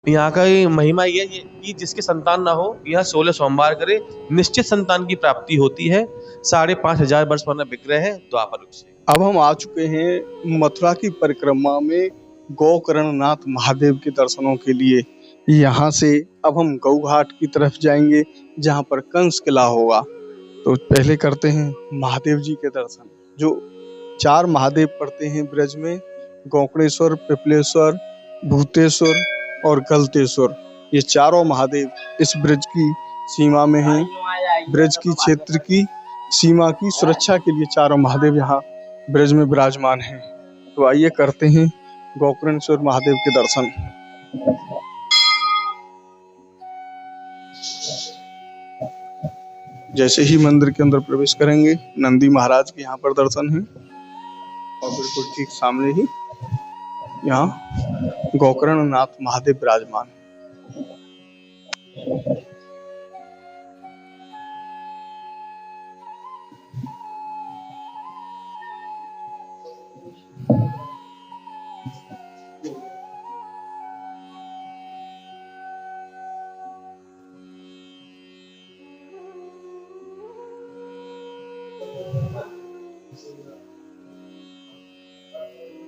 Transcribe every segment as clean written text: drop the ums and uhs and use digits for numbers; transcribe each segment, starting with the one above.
यहाँ का ये महिमा ये है कि जिसके संतान ना हो यह 16 सोमवार करे, निश्चित संतान की प्राप्ति होती है। 5,500 वर्ष पुराना विग्रह है द्वापर युग से। अब हम आ चुके हैं मथुरा की परिक्रमा में गोकर्णनाथ महादेव के दर्शनों के लिए। यहाँ से अब हम गौ घाट की तरफ जाएंगे जहाँ पर कंस किला होगा। तो पहले करते हैं महादेव जी के दर्शन। जो 4 महादेव पड़ते हैं ब्रज में, गोकर्णेश्वर, पिपलेश्वर, भूतेश्वर और गलतेश्वर। ये चारों महादेव इस ब्रज की सीमा में हैं। ब्रज की क्षेत्र की सीमा की सुरक्षा के लिए चारों महादेव यहाँ ब्रज में विराजमान हैं। तो आइए करते हैं गोकर्णेश्वर महादेव के दर्शन। जैसे ही मंदिर के अंदर प्रवेश करेंगे, नंदी महाराज के यहाँ पर दर्शन है और बिल्कुल ठीक सामने ही यहाँ गोकर्णनाथ महादेव विराजमान है।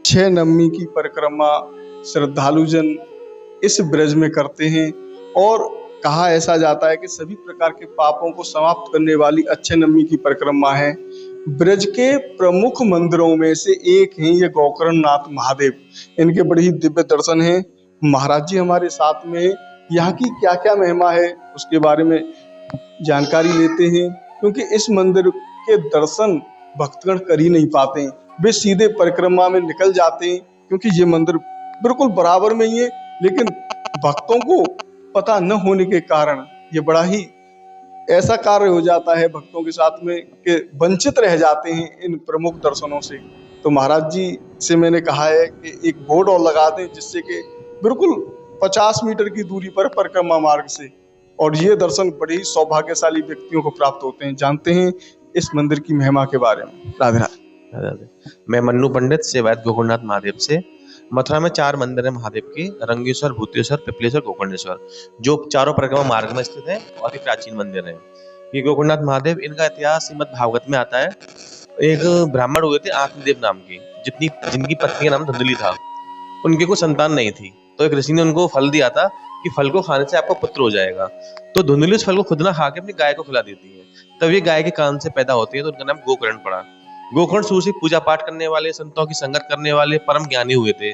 छह नवमी की परिक्रमा श्रद्धालुजन इस ब्रज में करते हैं और कहा ऐसा जाता है कि सभी प्रकार के पापों को समाप्त करने वाली अक्षय नवमी की परिक्रमा है। ब्रज के प्रमुख मंदिरों में से एक हैं ये गोकर्णनाथ महादेव। इनके बड़े ही दिव्य दर्शन हैं। महाराज जी हमारे साथ में, यहाँ की क्या क्या महिमा है उसके बारे में जानकारी लेते हैं, क्योंकि इस मंदिर के दर्शन भक्तगण कर ही नहीं पाते हैं। वे सीधे परिक्रमा में निकल जाते हैं, क्योंकि ये मंदिर बिल्कुल बराबर में ही है, लेकिन भक्तों को पता न होने के कारण ये बड़ा ही ऐसा कार्य हो जाता है भक्तों के साथ में कि वंचित रह जाते हैं इन प्रमुख दर्शनों से। तो महाराज जी से मैंने कहा है कि एक बोर्ड और लगा दें, जिससे कि बिल्कुल 50 मीटर की दूरी पर परिक्रमा मार्ग से, और ये दर्शन बड़े ही सौभाग्यशाली व्यक्तियों को प्राप्त होते हैं। जानते हैं इस मंदिर की महिमा के बारे में। राधे राधे। मैं मन्नू पंडित, सेवायत गोकर्णनाथ महादेव से। मथुरा में 4 मंदिर है महादेव के, रंगेश्वर, भूतेश्वर, पिपलेश्वर, गोकर्णेश्वर, जो चारों परिक्रमा मार्ग में स्थित है। बहुत ही प्राचीन मंदिर है ये गोकर्णनाथ महादेव। इनका इतिहास श्रीमद् भागवत में आता है। एक ब्राह्मण हुए थे आत्मदेव नाम के, जिनकी पत्नी का नाम धुंधली था। उनके कोई संतान नहीं थी, तो एक ऋषि ने उनको फल दिया था कि फल को खाने से आपका पुत्र हो जाएगा। तो धुंधली उस फल को खुद ना खा के अपनी गाय को खिला देती है। तब ये गाय के कान से पैदा होती है, तो उनका नाम गोकर्ण पड़ा। गोकर्ण शुरू से पूजा पाठ करने वाले, संतों की संगत करने वाले परम ज्ञानी हुए थे।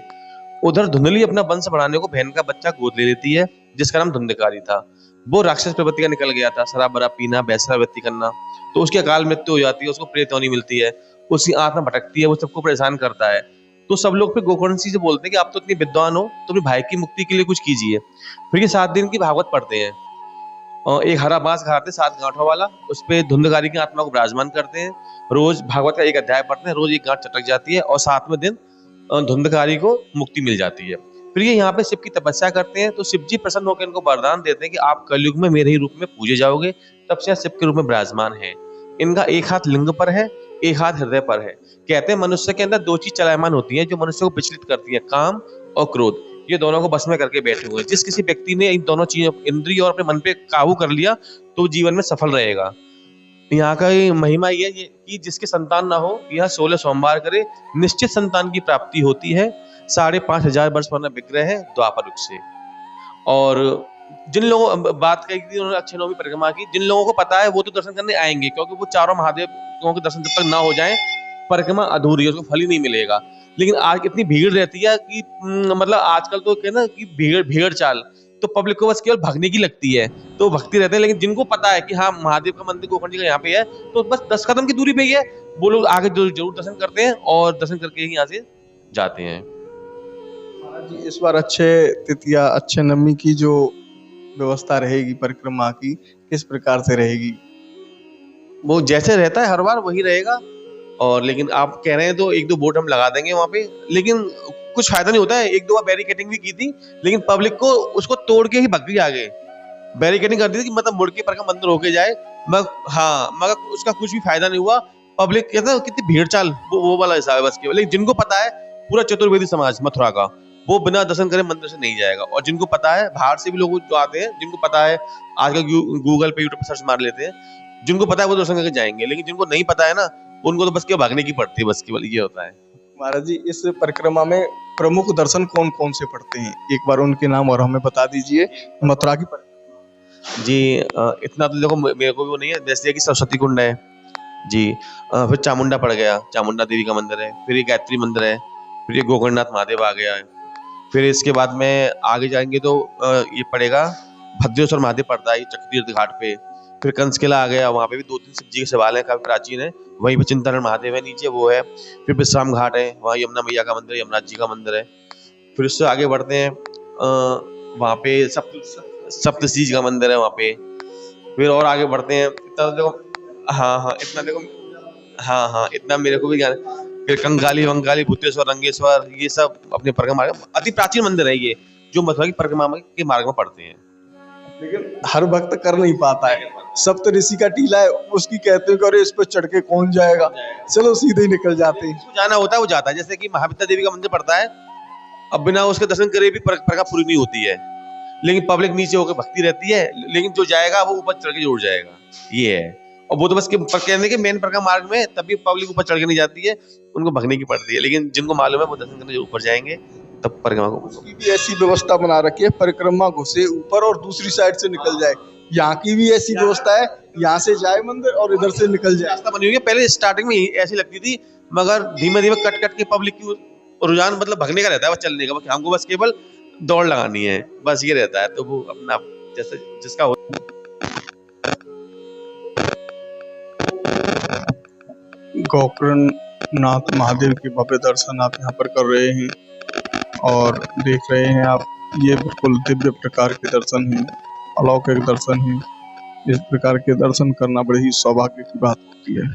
उधर धुंधली अपना वंश बढ़ाने को बहन का बच्चा गोद ले लेती है, जिसका नाम धुंधकारी था। वो राक्षस प्रवृत्ति का निकल गया था, शराब बराब पीना, वैश्यावृत्ति करना। तो उसकी अकाल मृत्यु हो जाती है, उसको प्रेत योनि मिलती है, उसकी आत्मा भटकती है, वो सबको परेशान करता है। तो सब लोग फिर गोकर्ण जी से बोलते हैं कि आप तो इतने विद्वान हो, तो अपने भाई की मुक्ति के लिए कुछ कीजिए। फिर ये 7 दिन की भागवत पढ़ते हैं और एक हरा बांस घाते 7 गांठों वाला, उस पे धुंधकारी की आत्मा को विराजमान करते हैं। रोज भागवत का एक अध्याय पढ़ते हैं, रोज एक गांठ चटक जाती है और 7वें दिन धुंधकारी को मुक्ति मिल जाती है। फिर ये यहाँ पे शिव की तपस्या करते हैं, तो शिव जी प्रसन्न होकर इनको वरदान देते हैं कि आप कलयुग में मेरे ही रूप में पूजे जाओगे। तब से शिव के रूप में विराजमान है। इनका एक हाथ लिंग पर है, एक हाथ हृदय पर है। कहते हैं मनुष्य के अंदर 2 चीज चलायमान होती है जो मनुष्य को विचलित करती है, काम और क्रोध। ये दोनों को बस में करके बैठे हुए हैं। जिस किसी व्यक्ति ने इन दोनों चीजों, इंद्रिय और अपने मन पे काबू कर लिया, तो जीवन में सफल रहेगा। यहाँ का ये महिमा ये है कि जिसके संतान ना हो यह 16 सोमवार करे, निश्चित संतान की प्राप्ति होती है। 5,500 वर्ष पुराना विग्रह है द्वापर युग से। और जिन लोगों बात कही थी उन्होंने अक्षय नवमी परिक्रमा की, जिन लोगों को पता है वो तो दर्शन करने आएंगे, क्योंकि वो चारों महादेवों के दर्शन जब तक ना हो जाए परिक्रमा अधूरी है, उसको फल ही नहीं मिलेगा। लेकिन आज इतनी भीड़ रहती है कि मतलब आजकल तो कहना ना कि भीड़ चाल, तो पब्लिक को बस केवल भागने की लगती है, तो भक्ति रहते हैं। लेकिन जिनको पता है कि हाँ महादेव का मंदिर गोकर्ण जी का यहाँ पे है, तो बस 10 कदम की दूरी पे ही है, वो लोग आगे जरूर दर्शन करते हैं और दर्शन करके ही यहाँ से जाते हैं। महाराज जी इस बार अक्षय तृतीया, अक्षय नवमी की जो व्यवस्था रहेगी परिक्रमा की, किस प्रकार से रहेगी? वो जैसे रहता है हर बार वही रहेगा। और लेकिन आप कह रहे हैं तो 1-2 बोर्ड हम लगा देंगे वहाँ पे, लेकिन कुछ फायदा नहीं होता है। 1-2 बार बैरिकेडिंग भी की थी, लेकिन पब्लिक को उसको तोड़ के ही भग गई आगे। बैरिकेडिंग कर दी थी कि मतलब मुड़ के परिक्रमा मंदिर होके जाए, मगर उसका कुछ भी फायदा नहीं हुआ। पब्लिक कहता है कितनी भीड़ चाल, वो वाला हिसाब है बस केवल। लेकिन जिनको पता है, पूरा चतुर्वेदी समाज मथुरा का, वो बिना दर्शन करे मंदिर से नहीं जाएगा। और जिनको पता है, बाहर से भी लोग जो आते हैं, जिनको पता है, आजकल गूगल पे, यूट्यूब पे सर्च मार लेते हैं, जिनको पता है वो दर्शन करके जाएंगे, लेकिन जिनको नहीं पता है ना, उनको तो बस क्या भागने की पड़ती है, बस केवल ये होता है। महाराज जी, इस परिक्रमा में प्रमुख दर्शन कौन कौन से पड़ते हैं, एक बार उनके नाम और हमें बता दीजिए। मथुरा की जी इतना तो देखो मेरे को भी वो नहीं है, जैसे कि सरस्वती कुंड है जी, फिर चामुंडा पड़ गया, चामुंडा देवी का मंदिर है, फिर ये गायत्री मंदिर है, फिर ये गोकर्णनाथ महादेव आ गया है, फिर इसके बाद में आगे जाएंगे तो ये पड़ेगा भद्रेश्वर महादेव पड़ता है, ये चक्रतीर्थ घाट पे। फिर कंस किला आ गया, वहाँ पे भी 2-3 शिव जी के शिवालय हैं, काफी प्राचीन है। वहीं पे चिंतामण महादेव है नीचे, वो है। फिर विश्राम घाट है, वहाँ यमुना मैया का मंदिर है, यमराज जी का मंदिर है। फिर उससे आगे बढ़ते हैं, वहाँ पे सप्तऋषि का मंदिर है वहाँ पे। फिर और आगे बढ़ते हैं, इतना तो देखो, हाँ इतना देखो, हाँ इतना मेरे को भी ज्ञान है। फिर कंगाली वंगाली भूतेश्वर रंगेश्वर, ये सब अपने परिक्रमा मार्ग, अति प्राचीन मंदिर है ये, जो मथुरा की परिक्रमा के मार्ग में पड़ते हैं। लेकिन हर भक्त कर नहीं पाता है। सप्तऋषि का टीला है, उसकी कहते हैं कि अरे इस पर चढ़ के कौन जाएगा, चलो सीधे ही निकल जाते हैं। जिसको जाना होता है वो जाता है, जैसे कि महाविद्या देवी का मंदिर पड़ता है, अब बिना उसके दर्शन करे भी परिक्रमा पूरी नहीं होती है, लेकिन पब्लिक नीचे होकर भक्ति रहती है, लेकिन जो जाएगा वो ऊपर चढ़ के जरूर जाएगा, ये है। और वो तो बस कहने के मेन परिक्रमा मार्ग में तभी पब्लिक ऊपर चढ़ के नहीं जाती है, उनको भगने की पड़ती है, लेकिन जिनको मालूम है वो दर्शन करने ऊपर जाएंगे, तब परिक्रमा को। उसकी भी ऐसी व्यवस्था बना रखी है, परिक्रमा घुसे ऊपर और दूसरी साइड से निकल जाए। यहाँ की भी ऐसी व्यवस्था है, यहाँ से जाए मंदिर और इधर से निकल जाए। रास्ता बनी हुई है, पहले स्टार्टिंग में ऐसी लगती थी, मगर धीमे धीमे कट कट के पब्लिक की रुझान मतलब भगने का रहता है, बस चलने का, हमको बस केवल दौड़ लगानी है, बस ये रहता है। तो वो अपना जैसे जिसका हो। गोकर्णनाथ महादेव के भव्य दर्शन आप यहाँ पर कर रहे हैं और देख रहे हैं आप, ये बिल्कुल दिव्य प्रकार के दर्शन हैं, अलौकिक दर्शन हैं। इस प्रकार के दर्शन करना बड़े ही सौभाग्य की बात होती है।